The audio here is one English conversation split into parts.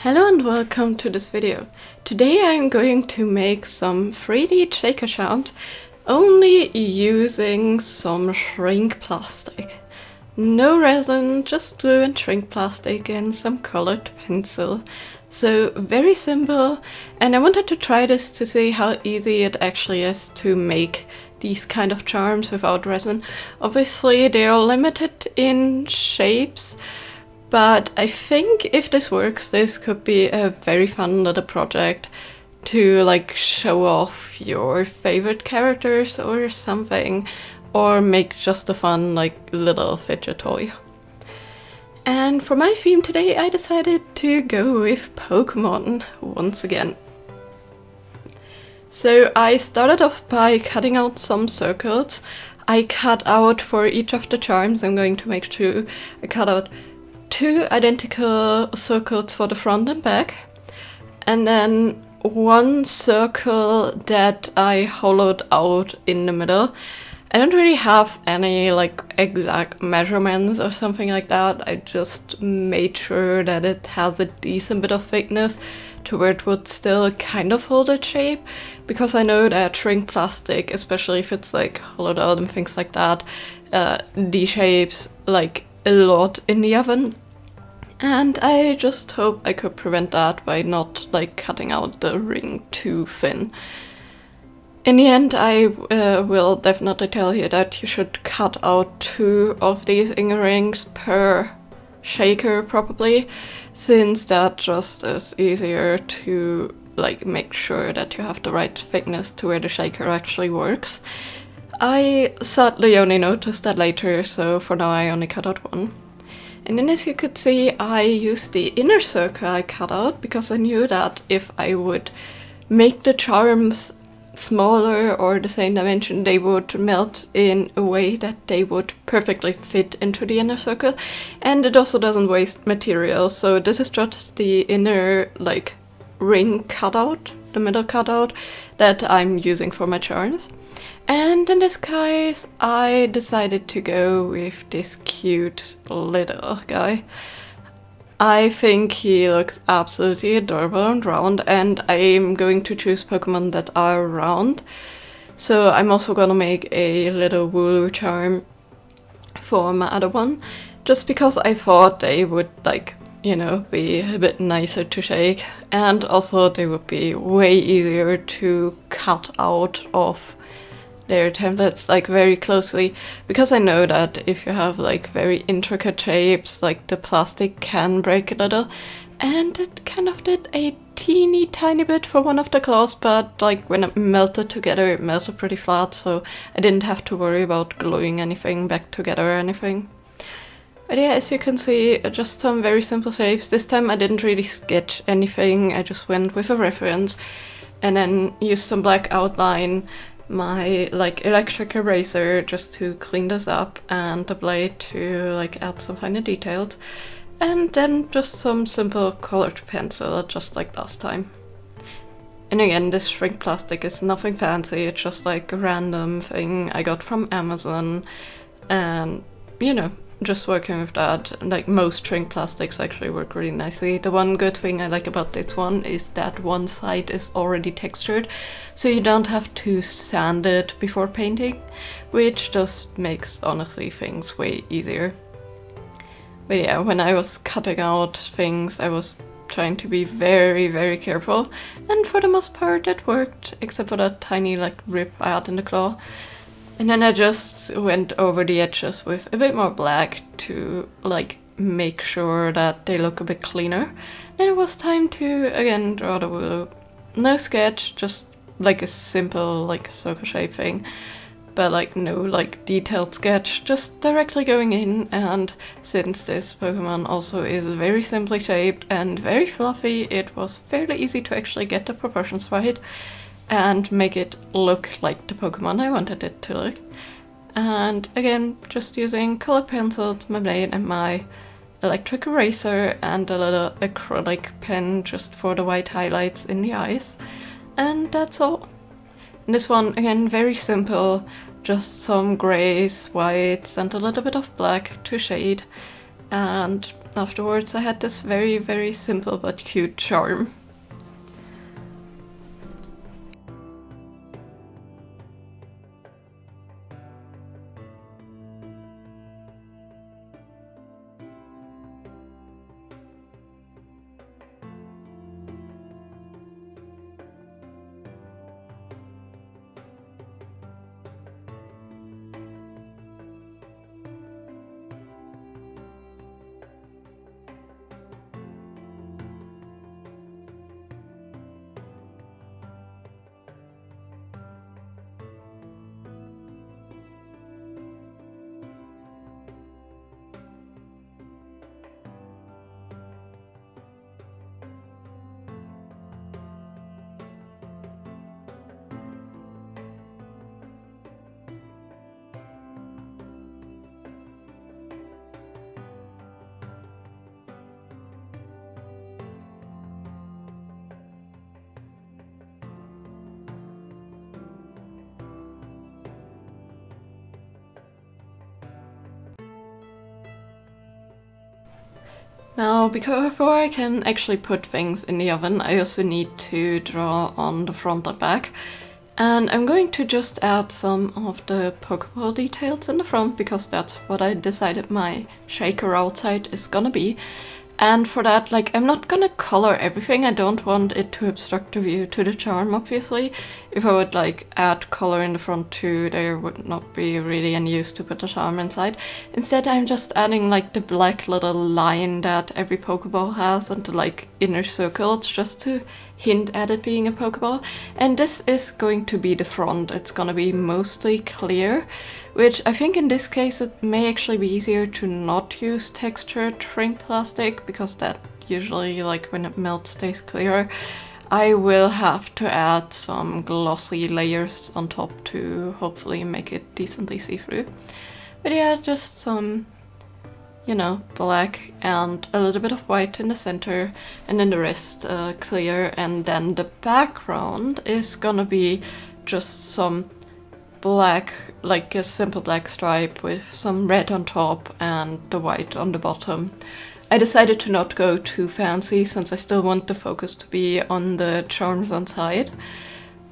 Hello and welcome to this video. Today I'm going to make some 3D shaker charms only using some shrink plastic. No resin, just glue and shrink plastic and some colored pencil. So very simple, and I wanted to try this to see how easy it actually is to make these kind of charms without resin. Obviously they are limited in shapes, but I think if this works, this could be a very fun little project to like show off your favorite characters or something, or make just a fun like little fidget toy. And for my theme today, I decided to go with Pokémon once again. So I started off by cutting out some circles. I cut out for each of the charms, I'm going to make sure I cut out 2 identical circles for the front and back, and then 1 circle that I hollowed out in the middle. I don't really have any like exact measurements or something like that. I just made sure that it has a decent bit of thickness to where it would still kind of hold its shape, because I know that shrink plastic, especially if it's like hollowed out and things like that, de-shapes like a lot in the oven, and I just hope I could prevent that by not like cutting out the ring too thin. In the end, I will definitely tell you that you should cut out 2 of these inner rings per shaker probably, since that just is easier to like make sure that you have the right thickness to where the shaker actually works. I sadly only noticed that later, so for now I only cut out 1. And then, as you could see, I used the inner circle I cut out because I knew that if I would make the charms smaller or the same dimension, they would melt in a way that they would perfectly fit into the inner circle, and it also doesn't waste material. So this is just the inner like ring cutout, the middle cutout, that I'm using for my charms. And in this case, I decided to go with this cute little guy. I think he looks absolutely adorable and round, and I'm going to choose Pokemon that are round. So I'm also gonna make a little Wooloo charm for my other one, just because I thought they would like, you know, be a bit nicer to shake, and also they would be way easier to cut out of their templates like very closely, because I know that if you have like very intricate shapes, like the plastic can break a little, and it kind of did a teeny tiny bit for one of the claws, but like when it melted together it melted pretty flat, so I didn't have to worry about gluing anything back together or anything. But yeah, as you can see, just some very simple shapes. This time I didn't really sketch anything, I just went with a reference and then used some black outline, my like electric eraser just to clean this up, and the blade to like add some finer details, and then just some simple colored pencil just like last time. And again, this shrink plastic is nothing fancy, it's just like a random thing I got from Amazon, and you know, just working with that. Like most shrink plastics actually work really nicely. The one good thing I like about this one is that one side is already textured, so you don't have to sand it before painting, which just makes honestly things way easier. But yeah, when I was cutting out things, I was trying to be very careful, and for the most part it worked, except for that tiny like rip I had in the claw. And then I just went over the edges with a bit more black to like make sure that they look a bit cleaner. Then it was time to again draw the Wooloo. No sketch, just like a simple like circle shape thing, but like no like detailed sketch, just directly going in. And since this Pokemon also is very simply shaped and very fluffy, it was fairly easy to actually get the proportions right and make it look like the Pokemon I wanted it to look. And again, just using colored pencils, my blade and my electric eraser, and a little acrylic pen just for the white highlights in the eyes. And that's all. And this one, again, very simple, just some grays, whites, and a little bit of black to shade. And afterwards I had this very, very simple but cute charm. Now, before I can actually put things in the oven, I also need to draw on the front and back. And I'm going to just add some of the Pokeball details in the front, because that's what I decided my shaker outside is gonna be. And for that, like, I'm not gonna color everything. I don't want it to obstruct the view to the charm, obviously. If I would like add color in the front too, there would not be really any use to put the charm inside. Instead, I'm just adding like the black little line that every Pokeball has and the like inner circles, just to hint at it being a Pokeball. And this is going to be the front. It's gonna be mostly clear, which I think in this case it may actually be easier to not use textured shrink plastic, because that usually, like, when it melts, stays clearer. I will have to add some glossy layers on top to hopefully make it decently see-through. But yeah, just some, you know, black and a little bit of white in the center, and then the rest clear. And then the background is gonna be just some black, like a simple black stripe with some red on top and the white on the bottom. I decided to not go too fancy, since I still want the focus to be on the charms on side.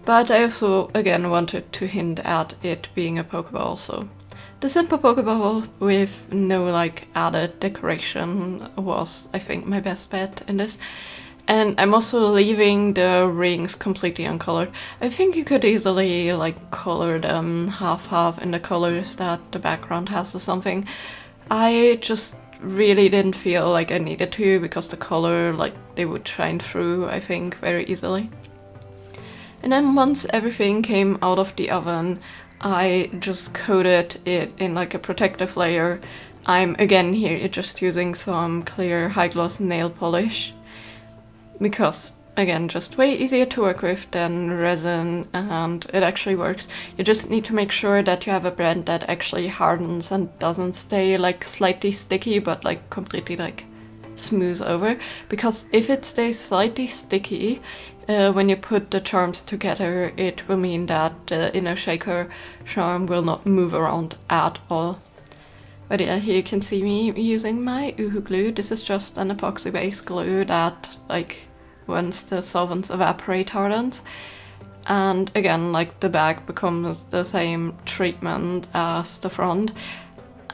But I also, again, wanted to hint at it being a Pokeball, so the simple Pokeball with no like added decoration was, I think, my best bet in this. And I'm also leaving the rings completely uncolored. I think you could easily like color them half-half in the colors that the background has or something. I just really didn't feel like I needed to, because the color, like, they would shine through, I think, very easily. And then once everything came out of the oven, I just coated it in like a protective layer. I'm again here just using some clear high gloss nail polish, because again, just way easier to work with than resin, and it actually works. You just need to make sure that you have a brand that actually hardens and doesn't stay like slightly sticky, but like completely like smooth over. Because if it stays slightly sticky when you put the charms together, it will mean that the inner shaker charm will not move around at all. But yeah, here you can see me using my Uhu glue. This is just an epoxy based glue that, like, once the solvents evaporate, hardens. And again, like, the back becomes the same treatment as the front.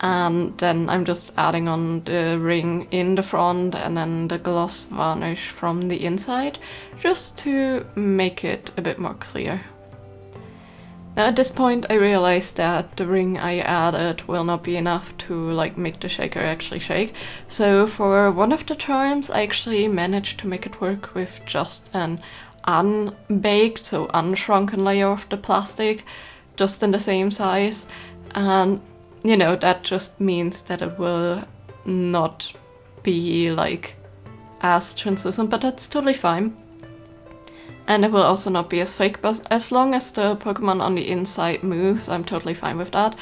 And then I'm just adding on the ring in the front and then the gloss varnish from the inside, just to make it a bit more clear. Now at this point I realized that the ring I added will not be enough to like make the shaker actually shake. So for one of the charms I actually managed to make it work with just an unbaked, so unshrunken layer of the plastic, just in the same size. And you know, that just means that it will not be like as translucent, but that's totally fine. And it will also not be as thick, but as long as the Pokemon on the inside moves, I'm totally fine with that.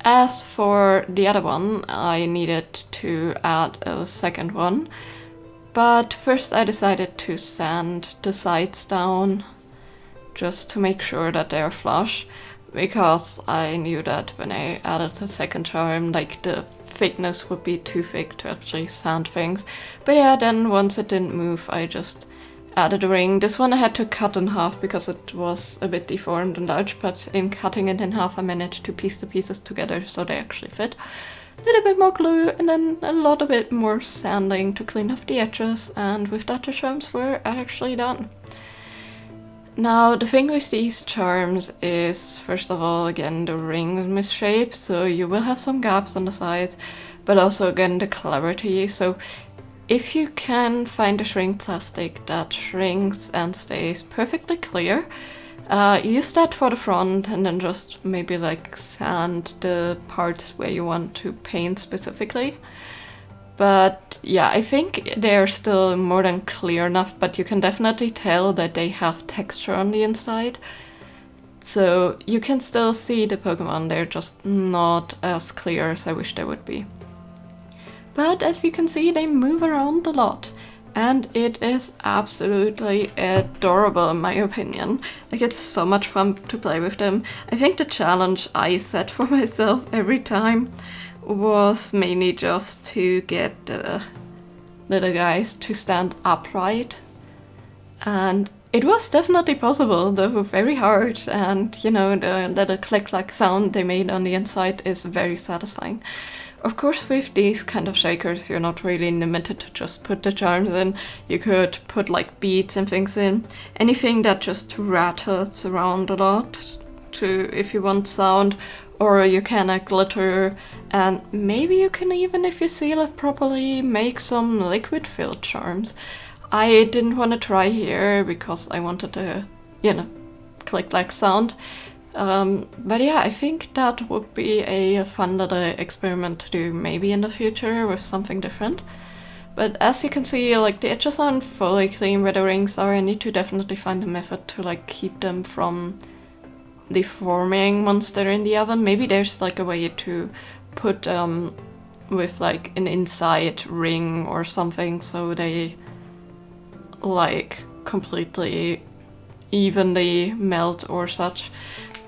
As for the other one, I needed to add a second one. But first I decided to sand the sides down, just to make sure that they're flush. Because I knew that when I added the second charm, like, the thickness would be too thick to actually sand things. But yeah, then once it didn't move, I just added a ring. This one I had to cut in half because it was a bit deformed and large, but in cutting it in half I managed to piece the pieces together so they actually fit. A little bit more glue and then a lot of bit more sanding to clean off the edges, and with that the charms were actually done. Now the thing with these charms is, first of all, again, the ring is misshaped, so you will have some gaps on the sides, but also again the clarity. So if you can find a shrink plastic that shrinks and stays perfectly clear, use that for the front and then just maybe like sand the parts where you want to paint specifically. But yeah, I think they're still more than clear enough, but you can definitely tell that they have texture on the inside. So you can still see the Pokemon, they're just not as clear as I wish they would be. But as you can see, they move around a lot. And it is absolutely adorable in my opinion. Like, it's so much fun to play with them. I think the challenge I set for myself every time was mainly just to get the little guys to stand upright. And it was definitely possible, though very hard. And you know, the little click-clack sound they made on the inside is very satisfying. Of course, with these kind of shakers, you're not really limited to just put the charms in. You could put like beads and things in. Anything that just rattles around a lot to, if you want sound, or you can add glitter, and maybe you can even, if you seal it properly, make some liquid-filled charms. I didn't want to try here because I wanted to, you know, click-like sound. But yeah, I think that would be a fun little experiment to do maybe in the future with something different. But as you can see, like, the edges aren't fully clean where the rings are. I need to definitely find a method to like keep them from deforming once they're in the oven. Maybe there's like a way to put with like an inside ring or something so they like completely evenly melt or such.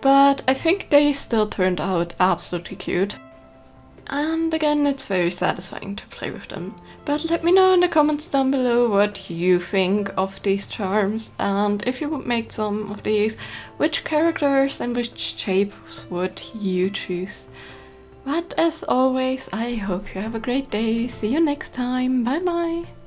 But I think they still turned out absolutely cute. And again, it's very satisfying to play with them. But let me know in the comments down below what you think of these charms, and if you would make some of these, which characters and which shapes would you choose? But as always, I hope you have a great day. See you next time. Bye bye!